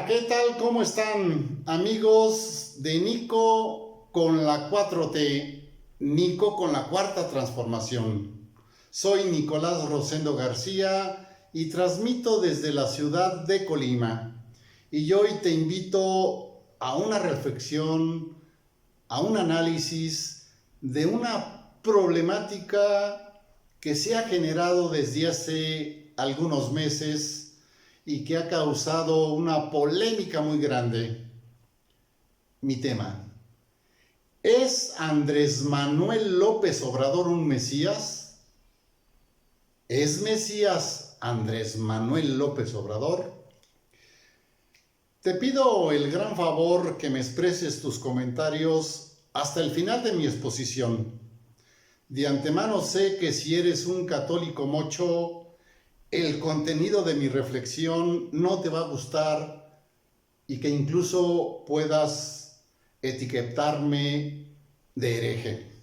Hola, ¿qué tal? ¿Cómo están, amigos de Nico con la 4T? Nico con la cuarta transformación. Soy Nicolás Rosendo García y transmito desde la ciudad de Colima. Y hoy te invito a una reflexión, a un análisis de una problemática que se ha generado desde hace algunos meses y que ha causado una polémica muy grande. Mi tema: ¿es Andrés Manuel López Obrador un Mesías? ¿Es Mesías Andrés Manuel López Obrador? Te pido el gran favor que me expreses tus comentarios hasta el final de mi exposición. De antemano sé que si eres un católico mocho, el contenido de mi reflexión no te va a gustar y que incluso puedas etiquetarme de hereje.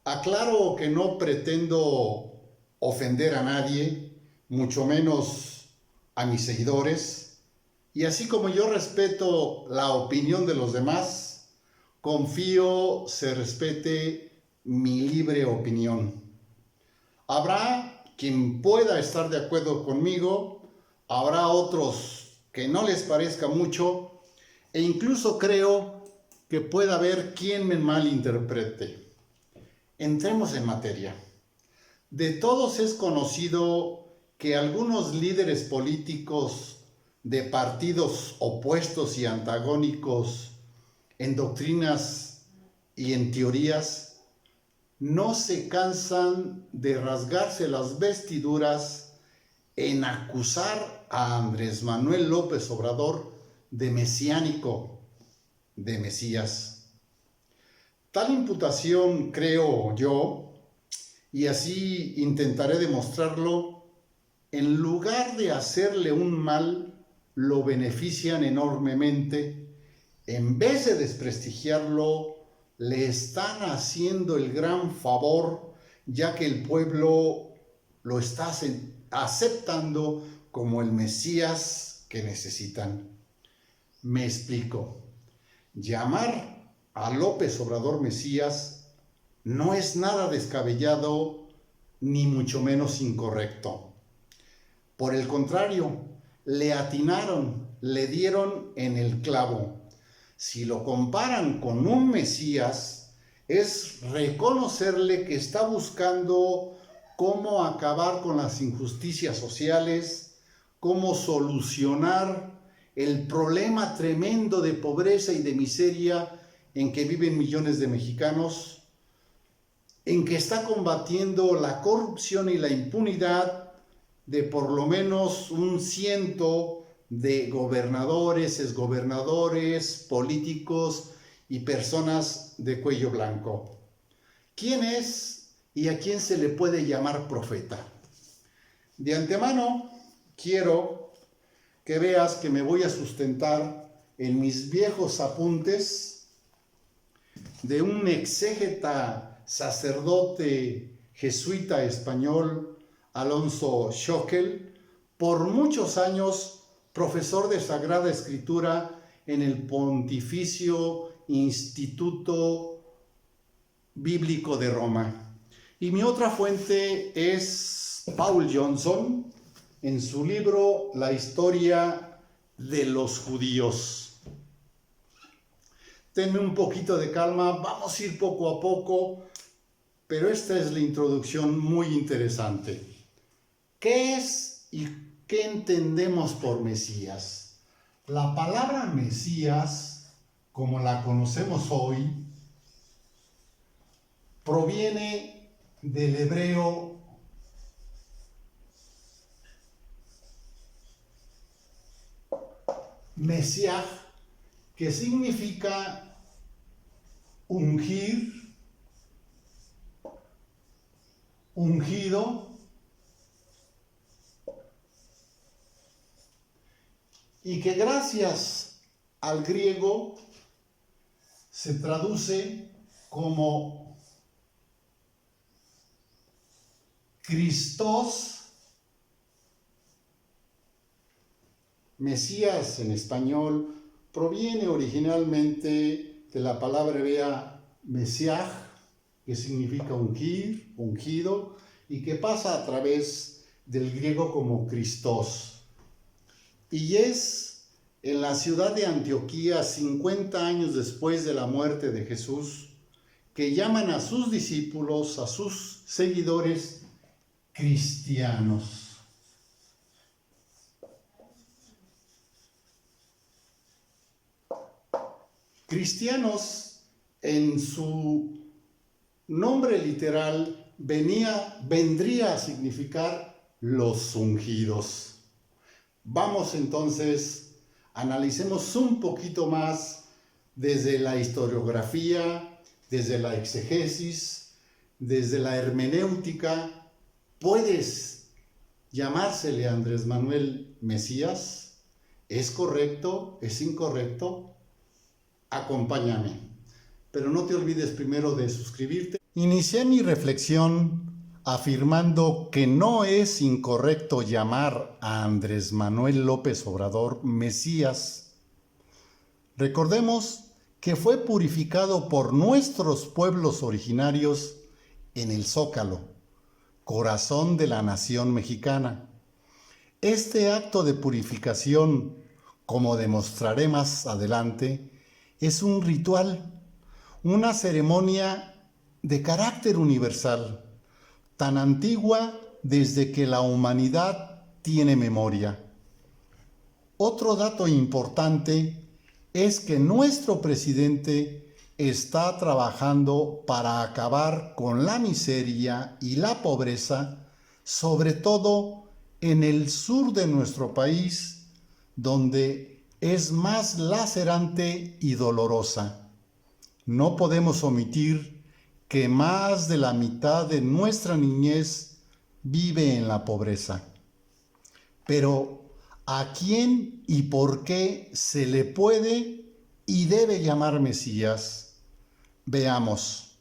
Aclaro que no pretendo ofender a nadie, mucho menos a mis seguidores, y así como yo respeto la opinión de los demás, confío se respete mi libre opinión. Habrá quien pueda estar de acuerdo conmigo, habrá otros que no les parezca mucho, e incluso creo que pueda haber quien me malinterprete. Entremos en materia. De todos es conocido que algunos líderes políticos de partidos opuestos y antagónicos en doctrinas y en teorías no se cansan de rasgarse las vestiduras en acusar a Andrés Manuel López Obrador de mesiánico, de Mesías. Tal imputación, creo yo, y así intentaré demostrarlo, en lugar de hacerle un mal, lo benefician enormemente. En vez de desprestigiarlo, le están haciendo el gran favor, ya que el pueblo lo está aceptando como el Mesías que necesitan. Me explico. Llamar a López Obrador Mesías no es nada descabellado ni mucho menos incorrecto. Por el contrario, le atinaron, le dieron en el clavo. Si lo comparan con un Mesías, es reconocerle que está buscando cómo acabar con las injusticias sociales, cómo solucionar el problema tremendo de pobreza y de miseria en que viven millones de mexicanos, en que está combatiendo la corrupción y la impunidad de por lo menos un ciento de gobernadores, exgobernadores, políticos y personas de cuello blanco. ¿Quién es y a quién se le puede llamar profeta? De antemano, quiero que veas que me voy a sustentar en mis viejos apuntes de un exégeta sacerdote jesuita español, Alonso Schöckel, por muchos años profesor de Sagrada Escritura en el Pontificio Instituto Bíblico de Roma. Y mi otra fuente es Paul Johnson, en su libro La historia de los judíos. Tenme un poquito de calma, vamos a ir poco a poco, pero esta es la introducción muy interesante. ¿Qué es y qué entendemos por Mesías? La palabra Mesías, como la conocemos hoy, proviene del hebreo Mesiaj, que significa ungir, ungido, y que gracias al griego se traduce como Christos Mesías en español proviene originalmente de la palabra hebrea Mesiaj, que significa ungir, ungido, y que pasa a través del griego como Christos. Y es en la ciudad de Antioquía, 50 años después de la muerte de Jesús, que llaman a sus discípulos, a sus seguidores, cristianos. Cristianos, en su nombre literal, vendría a significar los ungidos. Vamos entonces, analicemos un poquito más desde la historiografía, desde la exegesis, desde la hermenéutica. ¿Puedes llamársele a Andrés Manuel Mesías? ¿Es correcto? ¿Es incorrecto? Acompáñame, pero no te olvides primero de suscribirte. Inicié mi reflexión afirmando que no es incorrecto llamar a Andrés Manuel López Obrador Mesías. Recordemos que fue purificado por nuestros pueblos originarios en el Zócalo, corazón de la nación mexicana. Este acto de purificación, como demostraré más adelante, es un ritual, una ceremonia de carácter universal, tan antigua desde que la humanidad tiene memoria. Otro dato importante es que nuestro presidente está trabajando para acabar con la miseria y la pobreza, sobre todo en el sur de nuestro país, donde es más lacerante y dolorosa. No podemos omitir que más de la mitad de nuestra niñez vive en la pobreza. Pero, ¿a quién y por qué se le puede y debe llamar Mesías? Veamos.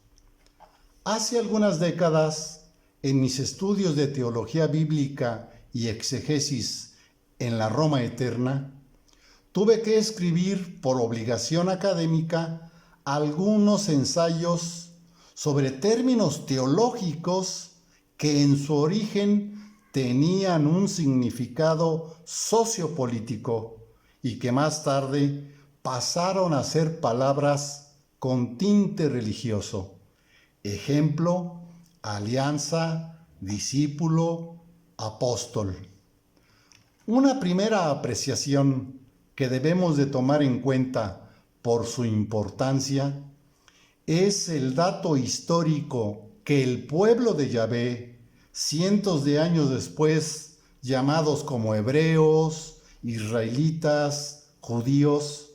Hace algunas décadas, en mis estudios de teología bíblica y exegesis en la Roma Eterna, tuve que escribir por obligación académica algunos ensayos sobre términos teológicos que en su origen tenían un significado sociopolítico y que más tarde pasaron a ser palabras con tinte religioso. Ejemplo, alianza, discípulo, apóstol. Una primera apreciación que debemos de tomar en cuenta por su importancia es el dato histórico que el pueblo de Yahvé, cientos de años después, llamados como hebreos, israelitas, judíos,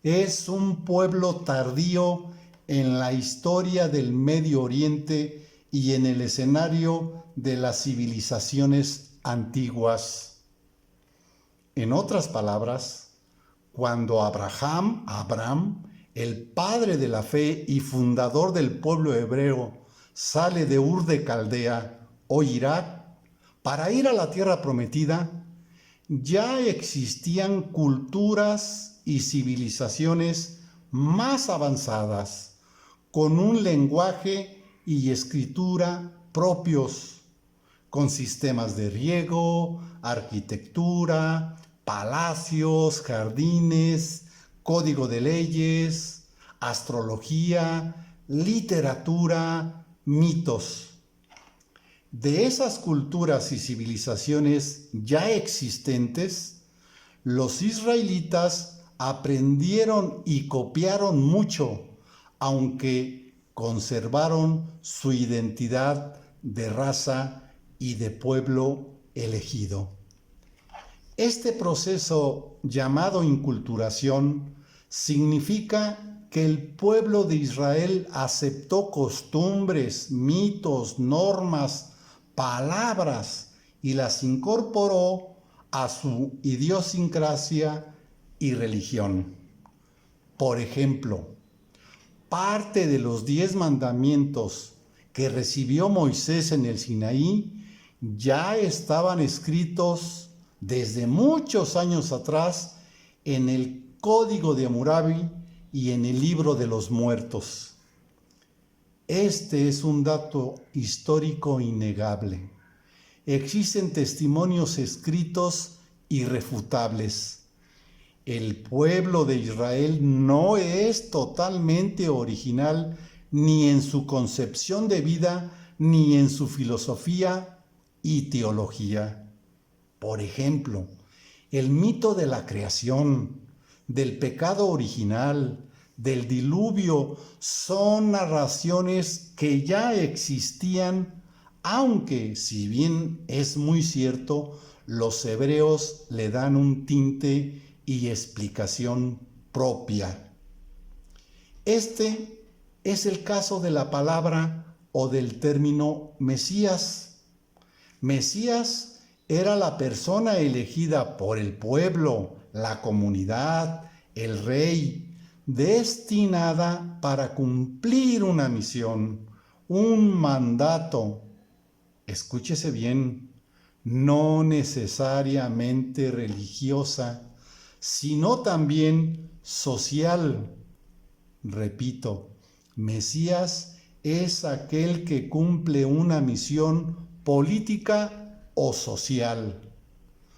es un pueblo tardío en la historia del Medio Oriente y en el escenario de las civilizaciones antiguas. En otras palabras, cuando Abraham, el padre de la fe y fundador del pueblo hebreo, sale de Ur de Caldea, o Irak, para ir a la tierra prometida, ya existían culturas y civilizaciones más avanzadas, con un lenguaje y escritura propios, con sistemas de riego, arquitectura, palacios, jardines, código de leyes, astrología, literatura, mitos. De esas culturas y civilizaciones ya existentes, los israelitas aprendieron y copiaron mucho, aunque conservaron su identidad de raza y de pueblo elegido. Este proceso llamado inculturación significa que el pueblo de Israel aceptó costumbres, mitos, normas, palabras y las incorporó a su idiosincrasia y religión. Por ejemplo, parte de los 10 mandamientos que recibió Moisés en el Sinaí ya estaban escritos desde muchos años atrás en el Código de Hammurabi y en el Libro de los Muertos. Este es un dato histórico innegable. Existen testimonios escritos irrefutables. El pueblo de Israel no es totalmente original ni en su concepción de vida, ni en su filosofía y teología. Por ejemplo, el mito de la creación, del pecado original, del diluvio, son narraciones que ya existían, aunque, si bien es muy cierto, los hebreos le dan un tinte y explicación propia. Este es el caso de la palabra o del término Mesías. Mesías era la persona elegida por el pueblo, la comunidad, el rey, destinada para cumplir una misión, un mandato. Escúchese bien, no necesariamente religiosa, sino también social. Repito, Mesías es aquel que cumple una misión política o social.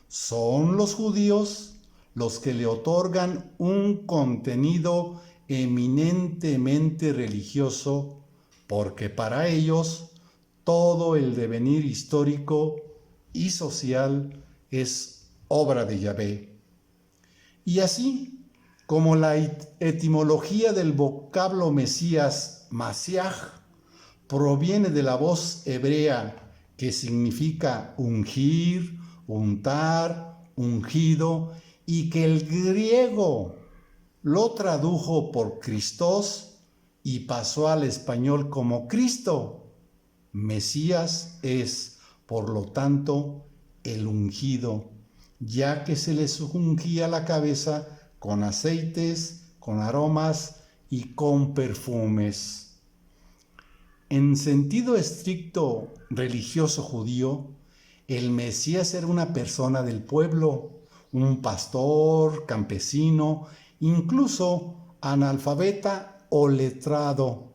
Son los judíos los que le otorgan un contenido eminentemente religioso, porque para ellos todo el devenir histórico y social es obra de Yahvé. Y así como la etimología del vocablo Mesías, Masiach, proviene de la voz hebrea que significa ungir, untar, ungido, y que el griego lo tradujo por Christos y pasó al español como Cristo. Mesías es, por lo tanto, el ungido, ya que se les ungía la cabeza con aceites, con aromas y con perfumes. En sentido estricto religioso judío, el Mesías era una persona del pueblo, un pastor, campesino, incluso analfabeta o letrado,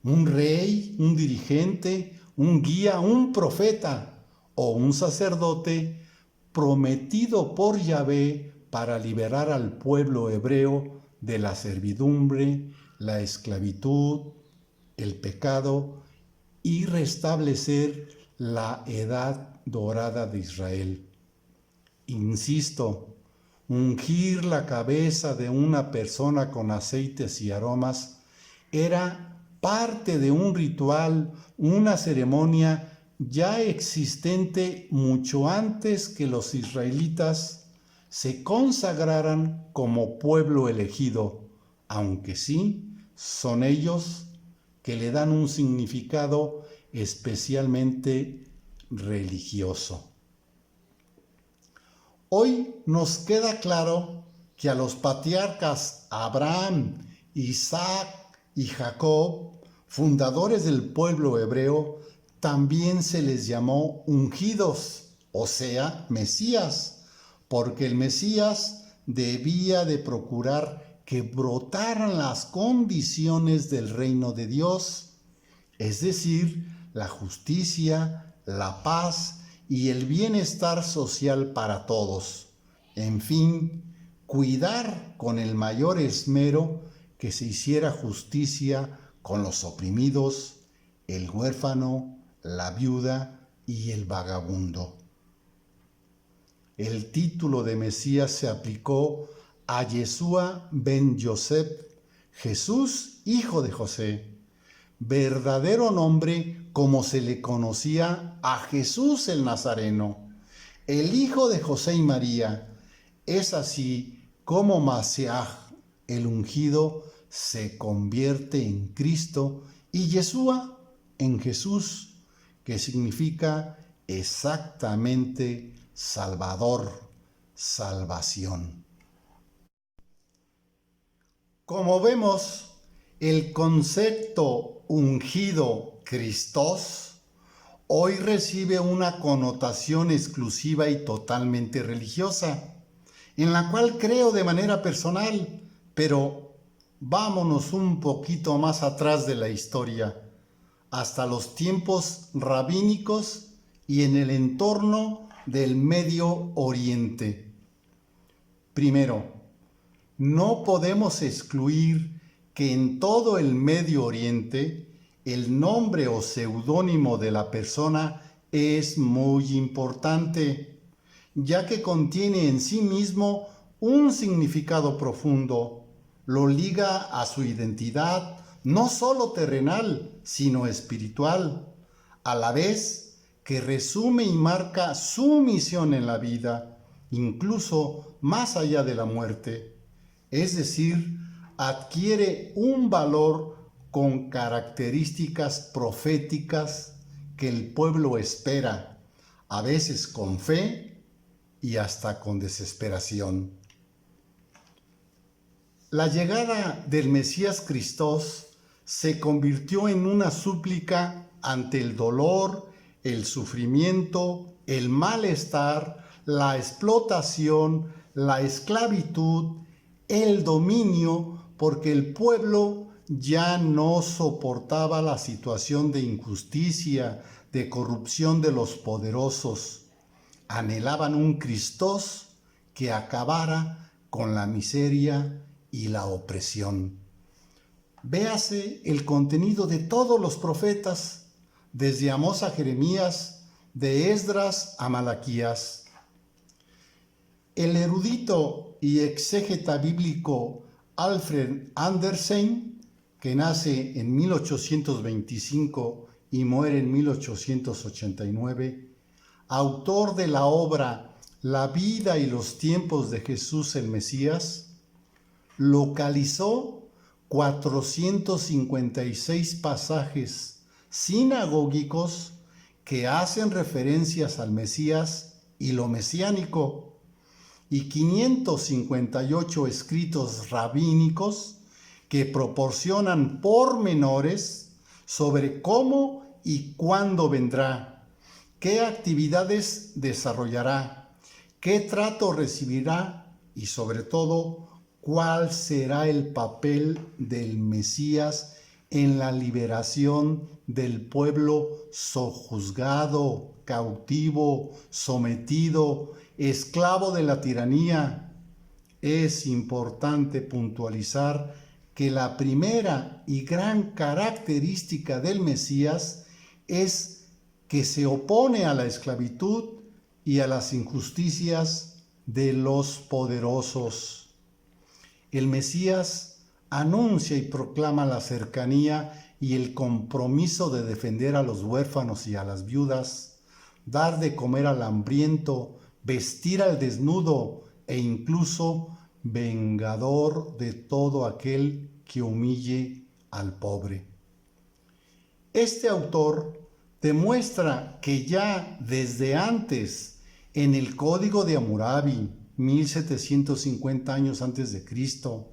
un rey, un dirigente, un guía, un profeta o un sacerdote prometido por Yahvé para liberar al pueblo hebreo de la servidumbre, la esclavitud, el pecado y restablecer la edad dorada de Israel. Insisto, ungir la cabeza de una persona con aceites y aromas era parte de un ritual, una ceremonia ya existente mucho antes que los israelitas se consagraran como pueblo elegido, aunque sí son ellos que le dan un significado especialmente religioso. Hoy nos queda claro que a los patriarcas Abraham, Isaac y Jacob, fundadores del pueblo hebreo, también se les llamó ungidos, o sea, Mesías, porque el Mesías debía de procurar que brotaran las condiciones del reino de Dios, es decir, la justicia, la paz y el bienestar social para todos. En fin, cuidar con el mayor esmero que se hiciera justicia con los oprimidos, el huérfano, la viuda y el vagabundo. El título de Mesías se aplicó a Yeshua ben Yosef, Jesús, hijo de José, verdadero nombre como se le conocía a Jesús el Nazareno, el hijo de José y María. Es así como Masiach, el ungido, se convierte en Cristo y Yeshua en Jesús, que significa exactamente Salvador, salvación. Como vemos, el concepto ungido Christos hoy recibe una connotación exclusiva y totalmente religiosa, en la cual creo de manera personal, pero vámonos un poquito más atrás de la historia, hasta los tiempos rabínicos y en el entorno del Medio Oriente. Primero, no podemos excluir que en todo el Medio Oriente el nombre o seudónimo de la persona es muy importante, ya que contiene en sí mismo un significado profundo, lo liga a su identidad, no solo terrenal, sino espiritual, a la vez que resume y marca su misión en la vida, incluso más allá de la muerte, es decir, adquiere un valor con características proféticas que el pueblo espera, a veces con fe y hasta con desesperación. La llegada del Mesías Christos se convirtió en una súplica ante el dolor, el sufrimiento, el malestar, la explotación, la esclavitud, el dominio, porque el pueblo ya no soportaba la situación de injusticia, de corrupción de los poderosos. Anhelaban un Christos que acabara con la miseria y la opresión. Véase el contenido de todos los profetas, desde Amós a Jeremías, de Esdras a Malaquías. El erudito y exégeta bíblico Alfred Andersen, que nace en 1825 y muere en 1889, autor de la obra La vida y los tiempos de Jesús el Mesías, localizó 456 pasajes sinagógicos que hacen referencias al Mesías y lo mesiánico, y 558 escritos rabínicos que proporcionan pormenores sobre cómo y cuándo vendrá, qué actividades desarrollará, qué trato recibirá y sobre todo cuál será el papel del Mesías en la liberación del pueblo sojuzgado, cautivo, sometido, esclavo de la tiranía. Es importante puntualizar que la primera y gran característica del Mesías es que se opone a la esclavitud y a las injusticias de los poderosos. El Mesías anuncia y proclama la cercanía y el compromiso de defender a los huérfanos y a las viudas, dar de comer al hambriento, vestir al desnudo e incluso vengador de todo aquel que humille al pobre. Este autor demuestra que ya desde antes, en el Código de Hammurabi, 1750 años antes de Cristo,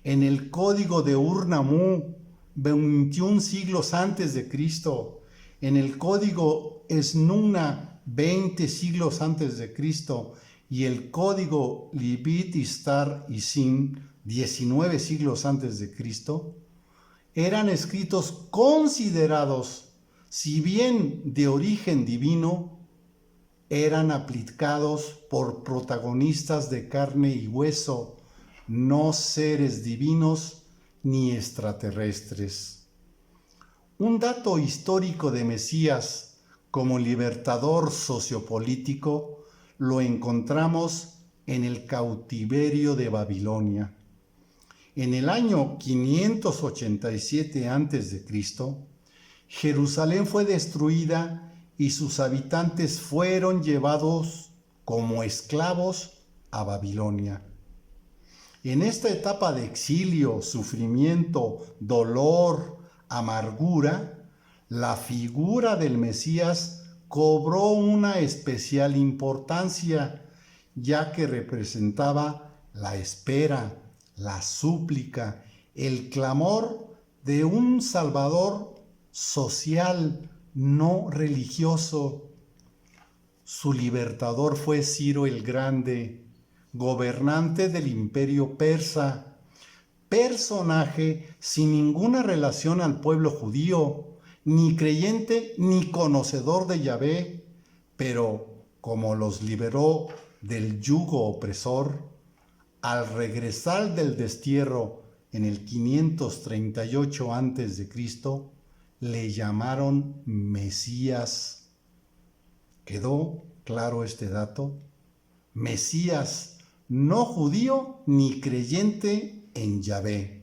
en el Código de Ur-Nammu, 21 siglos antes de Cristo, en el Código Esnuna, 20 siglos antes de Cristo, y el Código Libit Istar y Sin, 19 siglos antes de Cristo, eran escritos considerados, si bien de origen divino, eran aplicados por protagonistas de carne y hueso, no seres divinos ni extraterrestres. Un dato histórico de Mesías como libertador sociopolítico lo encontramos en el cautiverio de Babilonia. En el año 587 a.C., Jerusalén fue destruida y sus habitantes fueron llevados como esclavos a Babilonia. En esta etapa de exilio, sufrimiento, dolor, amargura, la figura del Mesías cobró una especial importancia, ya que representaba la espera, la súplica, el clamor de un Salvador social, no religioso. Su libertador fue Ciro el Grande, gobernante del imperio persa, personaje sin ninguna relación al pueblo judío, ni creyente ni conocedor de Yahvé, pero como los liberó del yugo opresor, al regresar del destierro en el 538 a.C., le llamaron Mesías. ¿Quedó claro este dato? Mesías, no judío ni creyente en Yahvé.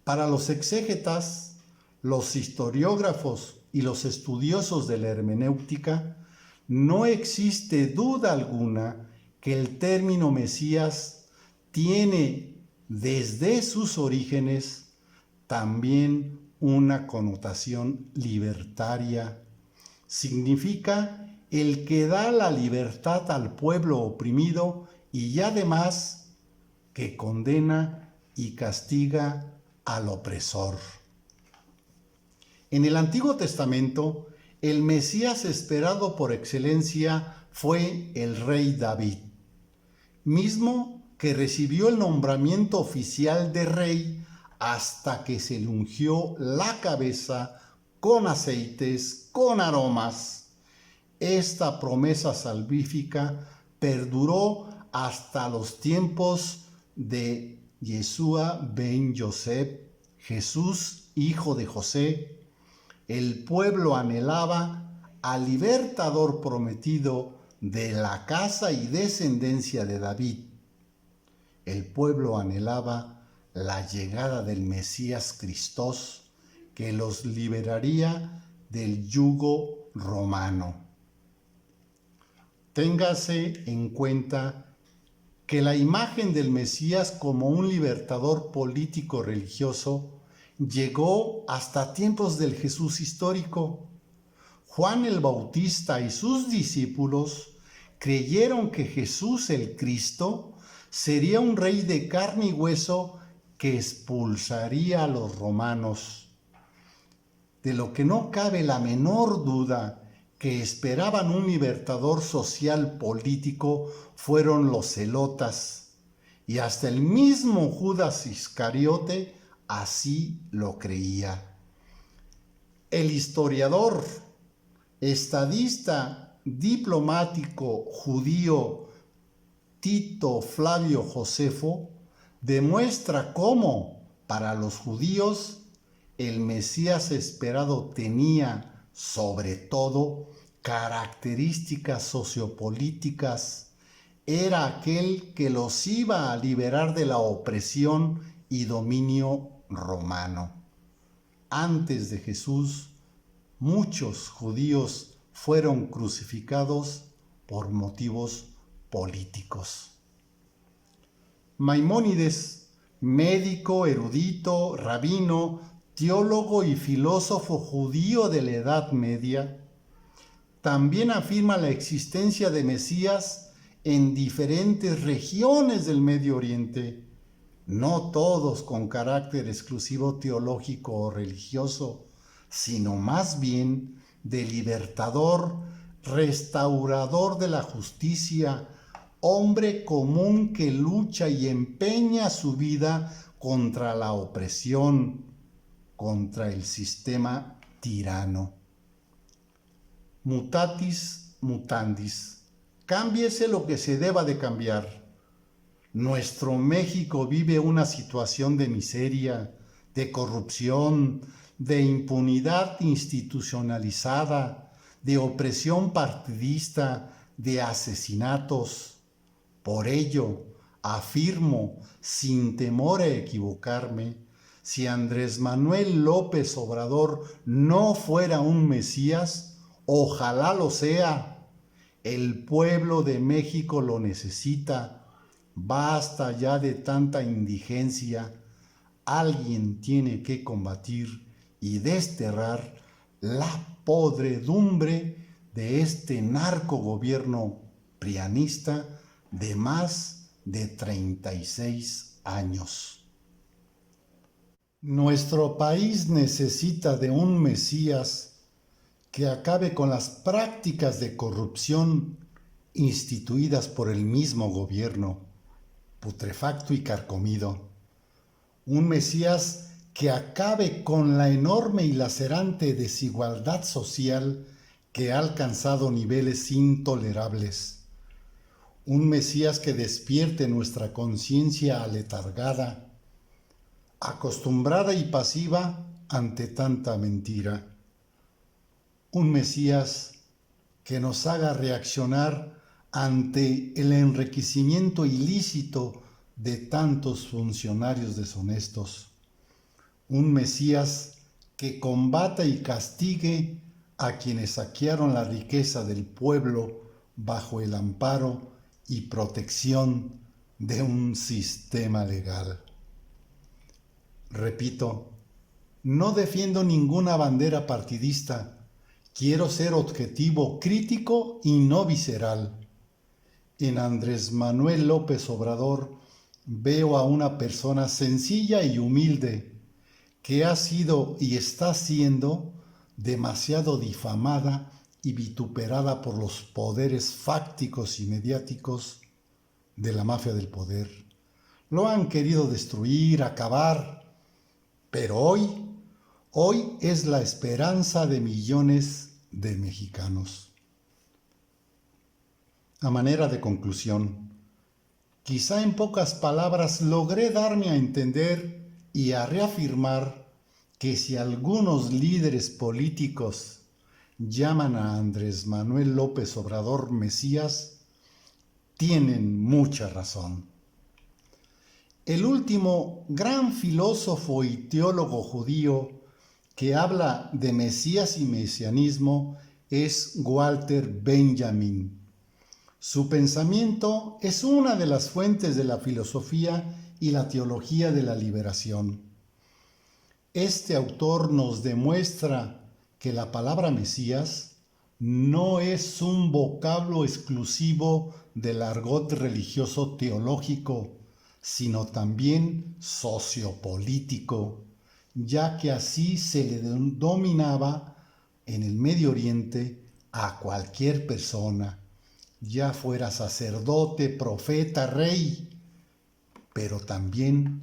Para los exégetas, los historiógrafos y los estudiosos de la hermenéutica, no existe duda alguna que el término Mesías tiene desde sus orígenes también una connotación libertaria. Significa el que da la libertad al pueblo oprimido y además que condena y castiga al opresor. En el Antiguo Testamento, el Mesías esperado por excelencia fue el rey David, mismo que recibió el nombramiento oficial de rey hasta que se le ungió la cabeza con aceites, con aromas. Esta promesa salvífica perduró hasta los tiempos de Yeshua ben Yosef, Jesús, hijo de José. El pueblo anhelaba al libertador prometido de la casa y descendencia de David. El pueblo anhelaba la llegada del Mesías Cristos, que los liberaría del yugo romano. Téngase en cuenta que la imagen del Mesías como un libertador político religioso llegó hasta tiempos del Jesús histórico. Juan el Bautista y sus discípulos creyeron que Jesús el Cristo sería un rey de carne y hueso que expulsaría a los romanos. De lo que no cabe la menor duda que esperaban un libertador social político fueron los celotas, y hasta el mismo Judas Iscariote así lo creía. El historiador, estadista, diplomático judío Tito Flavio Josefo demuestra cómo, para los judíos, el Mesías esperado tenía, sobre todo, características sociopolíticas. Era aquel que los iba a liberar de la opresión y dominio romano. Antes de Jesús, muchos judíos fueron crucificados por motivos políticos. Maimónides, médico, erudito, rabino, teólogo y filósofo judío de la Edad Media, también afirma la existencia de Mesías en diferentes regiones del Medio Oriente, no todos con carácter exclusivo teológico o religioso, sino más bien de libertador, restaurador de la justicia, hombre común que lucha y empeña su vida contra la opresión, contra el sistema tirano. Mutatis mutandis, cámbiese lo que se deba de cambiar. Nuestro México vive una situación de miseria, de corrupción, de impunidad institucionalizada, de opresión partidista, de asesinatos. Por ello, afirmo, sin temor a equivocarme, si Andrés Manuel López Obrador no fuera un Mesías, ojalá lo sea. El pueblo de México lo necesita. Basta ya de tanta indigencia. Alguien tiene que combatir y desterrar la podredumbre de este narcogobierno prianista de más de 36 años. Nuestro país necesita de un Mesías que acabe con las prácticas de corrupción instituidas por el mismo gobierno, putrefacto y carcomido. Un Mesías que acabe con la enorme y lacerante desigualdad social que ha alcanzado niveles intolerables. Un Mesías que despierte nuestra conciencia aletargada, acostumbrada y pasiva ante tanta mentira. Un Mesías que nos haga reaccionar ante el enriquecimiento ilícito de tantos funcionarios deshonestos. Un Mesías que combata y castigue a quienes saquearon la riqueza del pueblo bajo el amparo y protección de un sistema legal. Repito, no defiendo ninguna bandera partidista. Quiero ser objetivo, crítico y no visceral. En Andrés Manuel López Obrador veo a una persona sencilla y humilde que ha sido y está siendo demasiado difamada y vituperada por los poderes fácticos y mediáticos de la mafia del poder. Lo han querido destruir, acabar, pero hoy es la esperanza de millones de mexicanos. A manera de conclusión, quizá en pocas palabras logré darme a entender y a reafirmar que si algunos líderes políticos llaman a Andrés Manuel López Obrador Mesías, tienen mucha razón. El último gran filósofo y teólogo judío que habla de Mesías y mesianismo es Walter Benjamin. Su pensamiento es una de las fuentes de la filosofía y la teología de la liberación. Este autor nos demuestra que la palabra Mesías no es un vocablo exclusivo del argot religioso teológico, sino también sociopolítico, ya que así se le denominaba en el Medio Oriente a cualquier persona, ya fuera sacerdote, profeta, rey, pero también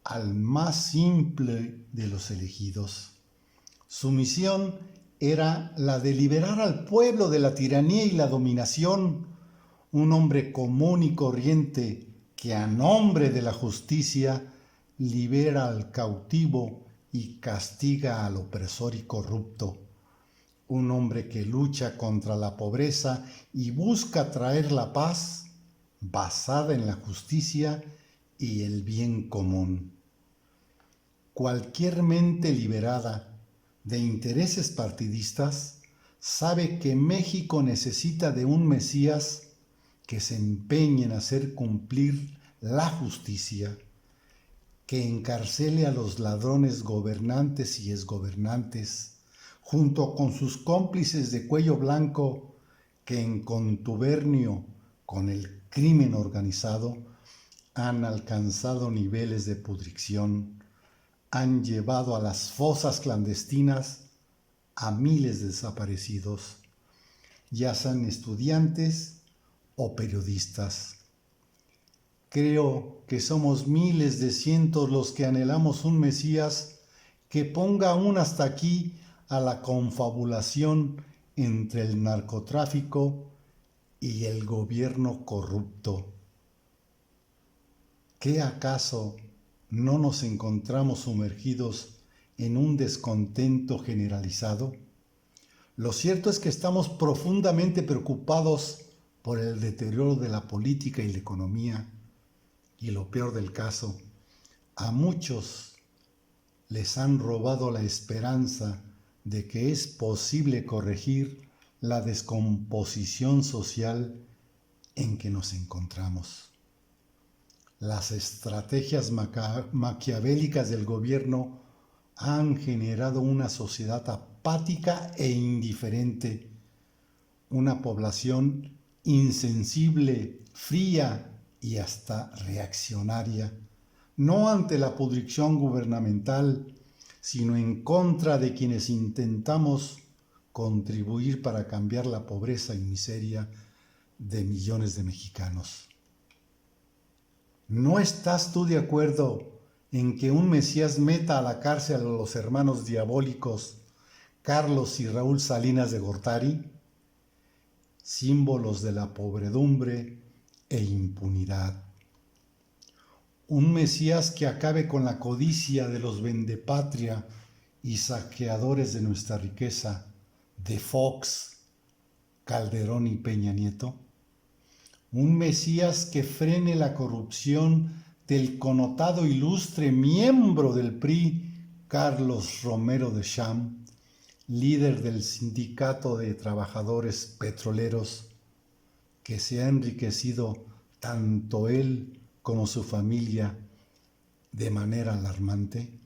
al más simple de los elegidos. Su misión era la de liberar al pueblo de la tiranía y la dominación, un hombre común y corriente que a nombre de la justicia libera al cautivo y castiga al opresor y corrupto. Un hombre que lucha contra la pobreza y busca traer la paz basada en la justicia y el bien común. Cualquier mente liberada de intereses partidistas sabe que México necesita de un Mesías que se empeñe en hacer cumplir la justicia, que encarcele a los ladrones gobernantes y exgobernantes, junto con sus cómplices de cuello blanco que en contubernio con el crimen organizado han alcanzado niveles de pudrición, han llevado a las fosas clandestinas a miles de desaparecidos, ya sean estudiantes o periodistas. Creo que somos miles de cientos los que anhelamos un Mesías que ponga aún hasta aquí a la confabulación entre el narcotráfico y el gobierno corrupto. ¿Qué acaso no nos encontramos sumergidos en un descontento generalizado? Lo cierto es que estamos profundamente preocupados por el deterioro de la política y la economía, y lo peor del caso, a muchos les han robado la esperanza de que es posible corregir la descomposición social en que nos encontramos. Las estrategias maquiavélicas del gobierno han generado una sociedad apática e indiferente, una población insensible, fría y hasta reaccionaria, no ante la pudrición gubernamental, sino en contra de quienes intentamos contribuir para cambiar la pobreza y miseria de millones de mexicanos. ¿No estás tú de acuerdo en que un Mesías meta a la cárcel a los hermanos diabólicos Carlos y Raúl Salinas de Gortari, símbolos de la pobredumbre e impunidad? Un Mesías que acabe con la codicia de los vendepatria y saqueadores de nuestra riqueza, de Fox, Calderón y Peña Nieto. Un Mesías que frene la corrupción del connotado ilustre miembro del PRI, Carlos Romero de Champ, líder del Sindicato de Trabajadores Petroleros, que se ha enriquecido tanto él como su familia de manera alarmante.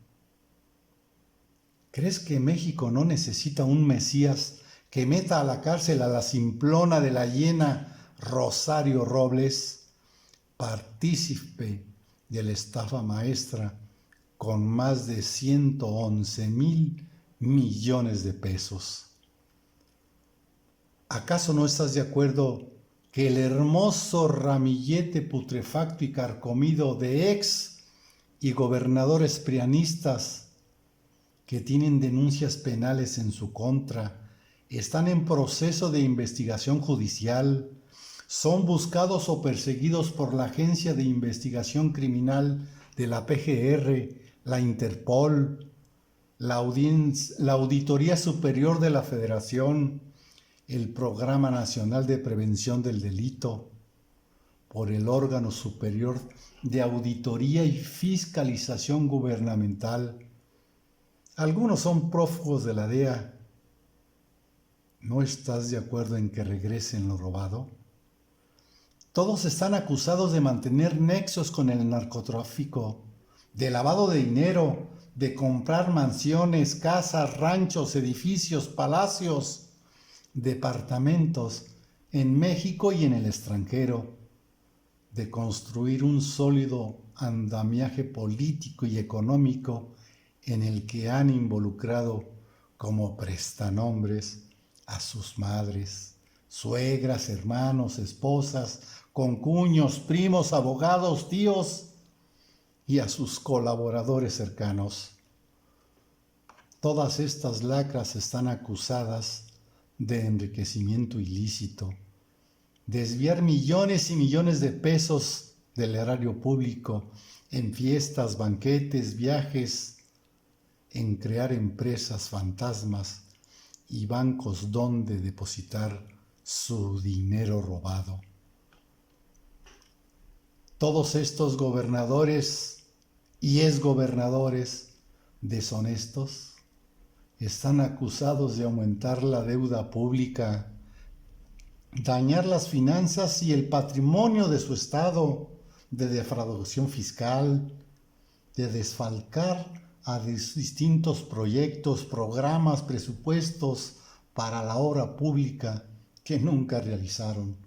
¿Crees que México no necesita un Mesías que meta a la cárcel a la simplona de la hiena Rosario Robles, partícipe de la estafa maestra con más de 111,000 millones de pesos? ¿Acaso no estás de acuerdo que el hermoso ramillete putrefacto y carcomido de ex y gobernadores prianistas que tienen denuncias penales en su contra están en proceso de investigación judicial, son buscados o perseguidos por la Agencia de Investigación Criminal de la PGR, la Interpol, la Auditoría Superior de la Federación, el Programa Nacional de Prevención del Delito, por el órgano superior de auditoría y fiscalización gubernamental? Algunos son prófugos de la DEA. ¿No estás de acuerdo en que regresen lo robado? Todos están acusados de mantener nexos con el narcotráfico, de lavado de dinero, de comprar mansiones, casas, ranchos, edificios, palacios, departamentos en México y en el extranjero, de construir un sólido andamiaje político y económico en el que han involucrado como prestanombres a sus madres, suegras, hermanos, esposas, concuños, primos, abogados, tíos y a sus colaboradores cercanos. Todas estas lacras están acusadas de enriquecimiento ilícito, desviar millones y millones de pesos del erario público en fiestas, banquetes, viajes, en crear empresas fantasmas y bancos donde depositar su dinero robado. Todos estos gobernadores y exgobernadores deshonestos están acusados de aumentar la deuda pública, dañar las finanzas y el patrimonio de su estado, de defraudación fiscal, de desfalcar a distintos proyectos, programas, presupuestos para la obra pública que nunca realizaron,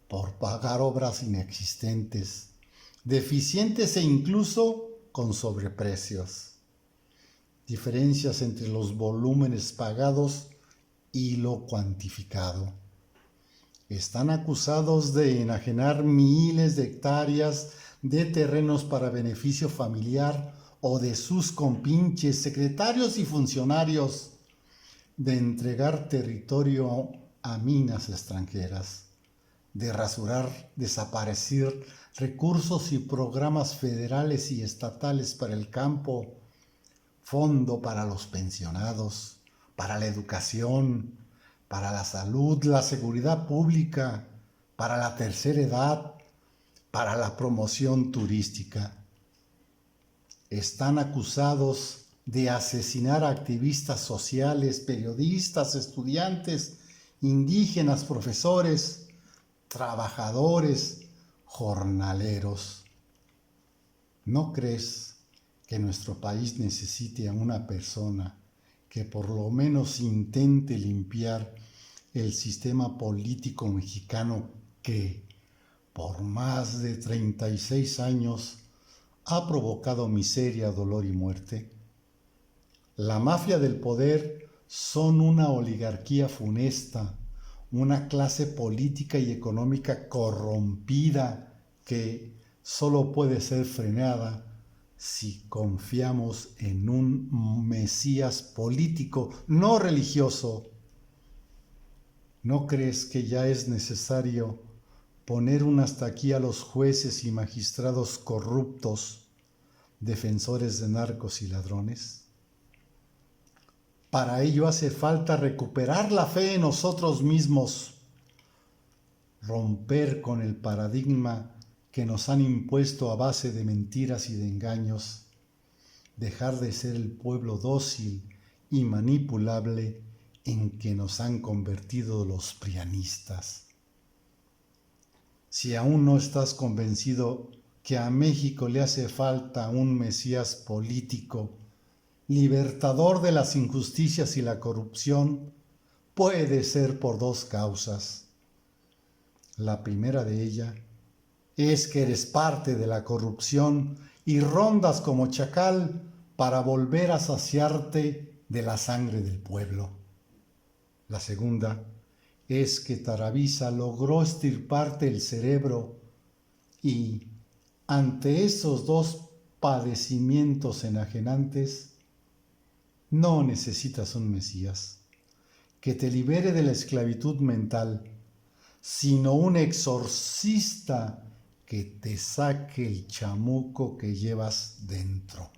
por pagar obras inexistentes, deficientes e incluso con sobreprecios. Diferencias entre los volúmenes pagados y lo cuantificado. Están acusados de enajenar miles de hectáreas de terrenos para beneficio familiar o de sus compinches, secretarios y funcionarios, de entregar territorio a minas extranjeras, de rasurar, desaparecer recursos y programas federales y estatales para el campo, fondo para los pensionados, para la educación, para la salud, la seguridad pública, para la tercera edad, para la promoción turística. Están acusados de asesinar a activistas sociales, periodistas, estudiantes, indígenas, profesores, trabajadores, jornaleros. ¿No crees que nuestro país necesite a una persona que por lo menos intente limpiar el sistema político mexicano que, por más de 36 años, ha provocado miseria, dolor y muerte? La mafia del poder son una oligarquía funesta, una clase política y económica corrompida que solo puede ser frenada si confiamos en un Mesías político, no religioso. ¿No crees que ya es necesario poner un hasta aquí a los jueces y magistrados corruptos, defensores de narcos y ladrones? Para ello hace falta recuperar la fe en nosotros mismos, romper con el paradigma que nos han impuesto a base de mentiras y de engaños, dejar de ser el pueblo dócil y manipulable en que nos han convertido los prianistas. Si aún no estás convencido que a México le hace falta un Mesías político, libertador de las injusticias y la corrupción, puede ser por dos causas. La primera de ellas es que eres parte de la corrupción y rondas como chacal para volver a saciarte de la sangre del pueblo. La segunda es que Taravisa logró extirparte el cerebro y, ante esos dos padecimientos enajenantes, no necesitas un Mesías que te libere de la esclavitud mental, sino un exorcista que te saque el chamuco que llevas dentro.